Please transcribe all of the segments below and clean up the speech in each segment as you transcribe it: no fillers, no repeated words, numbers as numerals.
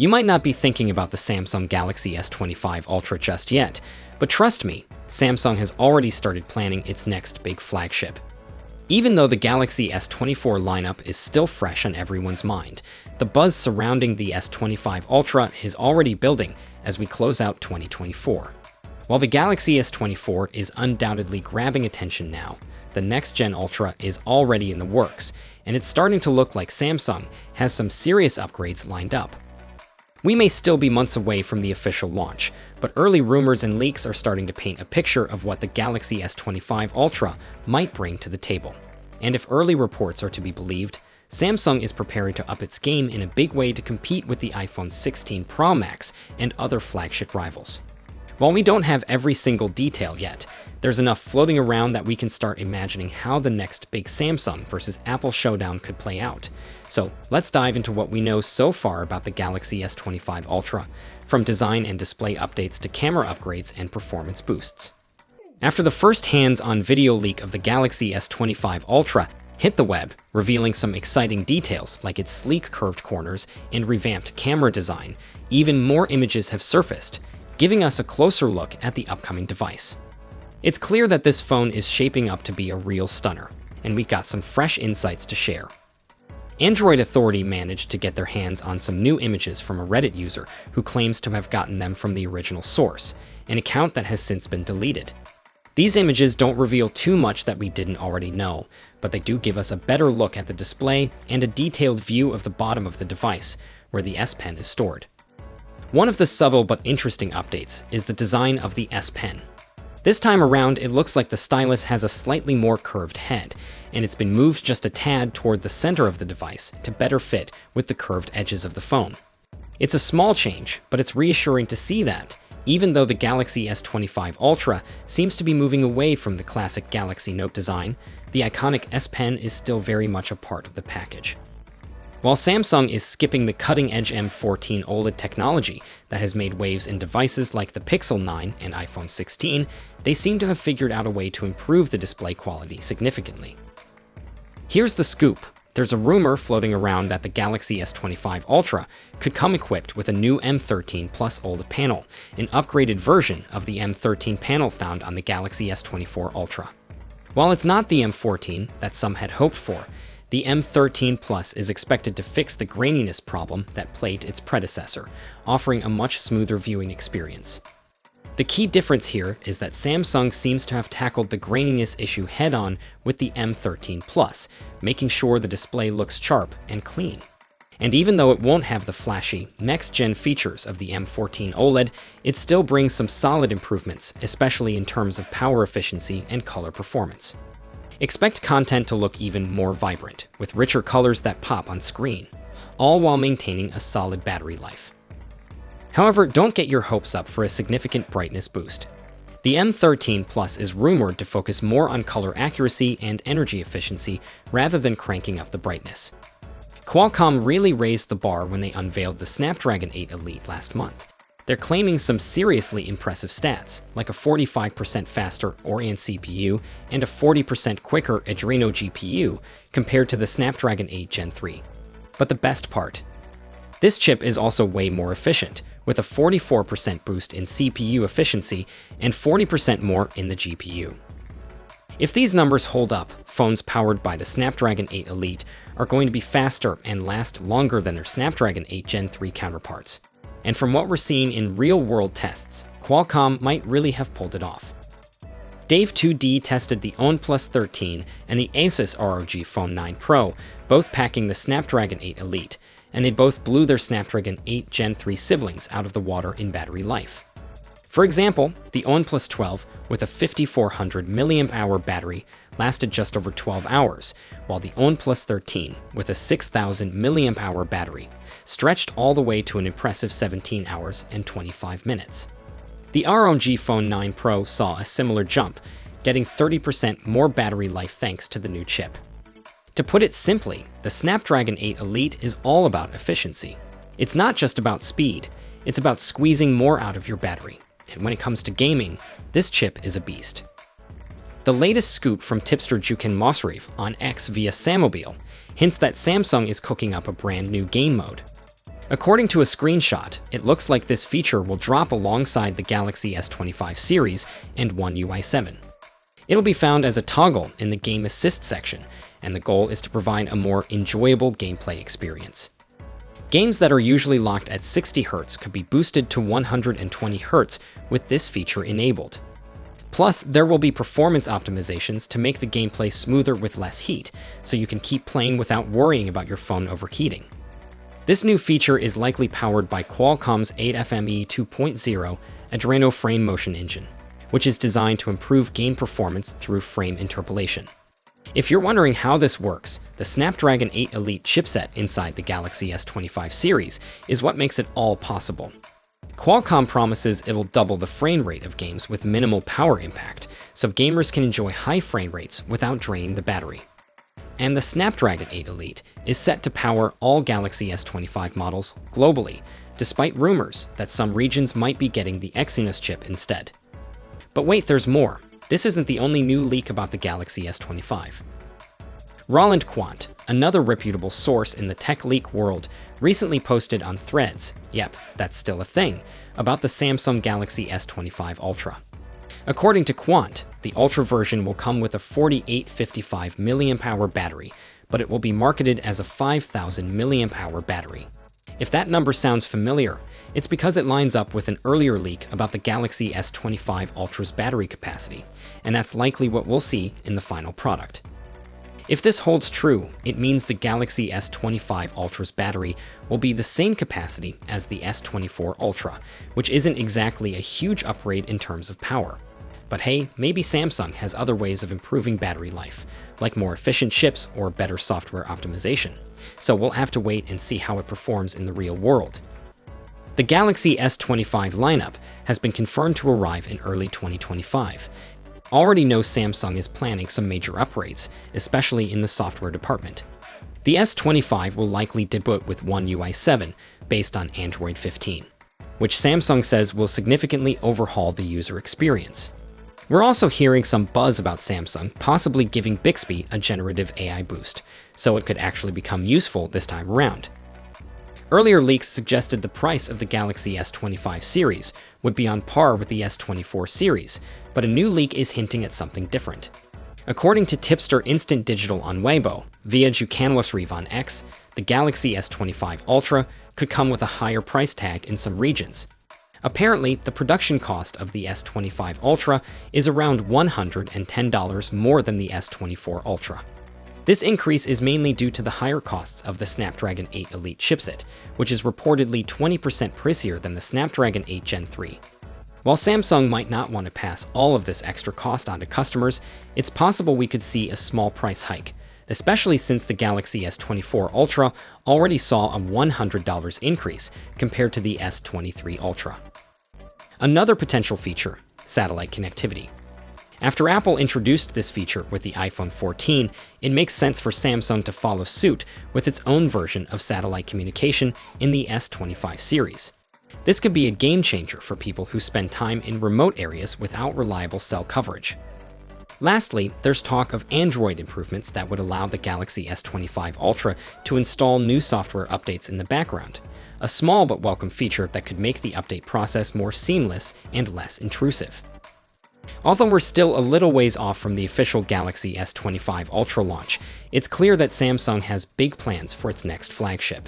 You might not be thinking about the Samsung Galaxy S25 Ultra just yet, but trust me, Samsung has already started planning its next big flagship. Even though the Galaxy S24 lineup is still fresh on everyone's mind, the buzz surrounding the S25 Ultra is already building as we close out 2024. While the Galaxy S24 is undoubtedly grabbing attention now, the next-gen Ultra is already in the works, and it's starting to look like Samsung has some serious upgrades lined up. We may still be months away from the official launch, but early rumors and leaks are starting to paint a picture of what the Galaxy S25 Ultra might bring to the table. And if early reports are to be believed, Samsung is preparing to up its game in a big way to compete with the iPhone 16 Pro Max and other flagship rivals. While we don't have every single detail yet, there's enough floating around that we can start imagining how the next big Samsung versus Apple showdown could play out. So let's dive into what we know so far about the Galaxy S25 Ultra, from design and display updates to camera upgrades and performance boosts. After the first hands-on video leak of the Galaxy S25 Ultra hit the web, revealing some exciting details like its sleek curved corners and revamped camera design, even more images have surfaced, giving us a closer look at the upcoming device. It's clear that this phone is shaping up to be a real stunner, and we've got some fresh insights to share. Android Authority managed to get their hands on some new images from a Reddit user who claims to have gotten them from the original source, an account that has since been deleted. These images don't reveal too much that we didn't already know, but they do give us a better look at the display and a detailed view of the bottom of the device, where the S Pen is stored. One of the subtle but interesting updates is the design of the S Pen. This time around, it looks like the stylus has a slightly more curved head, and it's been moved just a tad toward the center of the device to better fit with the curved edges of the phone. It's a small change, but it's reassuring to see that, even though the Galaxy S25 Ultra seems to be moving away from the classic Galaxy Note design, the iconic S Pen is still very much a part of the package. While Samsung is skipping the cutting-edge M14 OLED technology that has made waves in devices like the Pixel 9 and iPhone 16, they seem to have figured out a way to improve the display quality significantly. Here's the scoop. There's a rumor floating around that the Galaxy S25 Ultra could come equipped with a new M13 Plus OLED panel, an upgraded version of the M13 panel found on the Galaxy S24 Ultra. While it's not the M14 that some had hoped for, the M13 Plus is expected to fix the graininess problem that plagued its predecessor, offering a much smoother viewing experience. The key difference here is that Samsung seems to have tackled the graininess issue head-on with the M13 Plus, making sure the display looks sharp and clean. And even though it won't have the flashy, next-gen features of the M14 OLED, it still brings some solid improvements, especially in terms of power efficiency and color performance. Expect content to look even more vibrant, with richer colors that pop on screen, all while maintaining a solid battery life. However, don't get your hopes up for a significant brightness boost. The M13 Plus is rumored to focus more on color accuracy and energy efficiency rather than cranking up the brightness. Qualcomm really raised the bar when they unveiled the Snapdragon 8 Elite last month. They're claiming some seriously impressive stats, like a 45% faster Oryon CPU and a 40% quicker Adreno GPU compared to the Snapdragon 8 Gen 3. But the best part? This chip is also way more efficient, with a 44% boost in CPU efficiency and 40% more in the GPU. If these numbers hold up, phones powered by the Snapdragon 8 Elite are going to be faster and last longer than their Snapdragon 8 Gen 3 counterparts. And from what we're seeing in real-world tests, Qualcomm might really have pulled it off. Dave2D tested the OnePlus 13 and the Asus ROG Phone 9 Pro, both packing the Snapdragon 8 Elite, and they both blew their Snapdragon 8 Gen 3 siblings out of the water in battery life. For example, the OnePlus 12 with a 5400 mAh battery lasted just over 12 hours, while the OnePlus 13 with a 6000 mAh battery stretched all the way to an impressive 17 hours and 25 minutes. The ROG Phone 9 Pro saw a similar jump, getting 30% more battery life thanks to the new chip. To put it simply, the Snapdragon 8 Elite is all about efficiency. It's not just about speed, it's about squeezing more out of your battery. And when it comes to gaming, this chip is a beast. The latest scoop from tipster Jukin Mosriv on X via Samobile hints that Samsung is cooking up a brand new game mode. According to a screenshot, it looks like this feature will drop alongside the Galaxy S25 series and One UI 7. It'll be found as a toggle in the Game Assist section, and the goal is to provide a more enjoyable gameplay experience. Games that are usually locked at 60 Hz could be boosted to 120 Hz with this feature enabled. Plus, there will be performance optimizations to make the gameplay smoother with less heat, so you can keep playing without worrying about your phone overheating. This new feature is likely powered by Qualcomm's 8FME 2.0 Adreno frame motion engine, which is designed to improve game performance through frame interpolation. If you're wondering how this works, the Snapdragon 8 Elite chipset inside the Galaxy S25 series is what makes it all possible. Qualcomm promises it'll double the frame rate of games with minimal power impact, so gamers can enjoy high frame rates without draining the battery. And the Snapdragon 8 Elite is set to power all Galaxy S25 models globally, despite rumors that some regions might be getting the Exynos chip instead. But wait, there's more. This isn't the only new leak about the Galaxy S25. Roland Quant, another reputable source in the tech leak world, recently posted on Threads, yep, that's still a thing, about the Samsung Galaxy S25 Ultra. According to Quant, the Ultra version will come with a 4855 mAh battery, but it will be marketed as a 5000 mAh battery. If that number sounds familiar, it's because it lines up with an earlier leak about the Galaxy S25 Ultra's battery capacity, and that's likely what we'll see in the final product. If this holds true, it means the Galaxy S25 Ultra's battery will be the same capacity as the S24 Ultra, which isn't exactly a huge upgrade in terms of power. But hey, maybe Samsung has other ways of improving battery life, like more efficient chips or better software optimization. So we'll have to wait and see how it performs in the real world. The Galaxy S25 lineup has been confirmed to arrive in early 2025. Already know Samsung is planning some major upgrades, especially in the software department. The S25 will likely debut with One UI 7 based on Android 15, which Samsung says will significantly overhaul the user experience. We're also hearing some buzz about Samsung possibly giving Bixby a generative AI boost, so it could actually become useful this time around. Earlier leaks suggested the price of the Galaxy S25 series would be on par with the S24 series, but a new leak is hinting at something different. According to tipster Instant Digital on Weibo, via Jukanwasriv on X, the Galaxy S25 Ultra could come with a higher price tag in some regions. Apparently, the production cost of the S25 Ultra is around $110 more than the S24 Ultra. This increase is mainly due to the higher costs of the Snapdragon 8 Elite chipset, which is reportedly 20% pricier than the Snapdragon 8 Gen 3. While Samsung might not want to pass all of this extra cost on to customers, it's possible we could see a small price hike, especially since the Galaxy S24 Ultra already saw a $100 increase compared to the S23 Ultra. Another potential feature, satellite connectivity. After Apple introduced this feature with the iPhone 14, it makes sense for Samsung to follow suit with its own version of satellite communication in the S25 series. This could be a game changer for people who spend time in remote areas without reliable cell coverage. Lastly, there's talk of Android improvements that would allow the Galaxy S25 Ultra to install new software updates in the background, a small but welcome feature that could make the update process more seamless and less intrusive. Although we're still a little ways off from the official Galaxy S25 Ultra launch, it's clear that Samsung has big plans for its next flagship.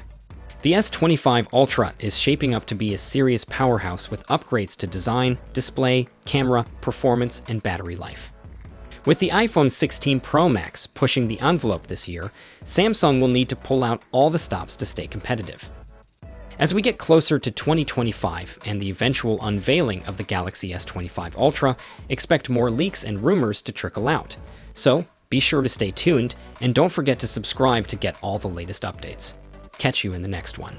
The S25 Ultra is shaping up to be a serious powerhouse with upgrades to design, display, camera, performance, and battery life. With the iPhone 16 Pro Max pushing the envelope this year, Samsung will need to pull out all the stops to stay competitive. As we get closer to 2025 and the eventual unveiling of the Galaxy S25 Ultra, expect more leaks and rumors to trickle out. So be sure to stay tuned, and don't forget to subscribe to get all the latest updates. Catch you in the next one.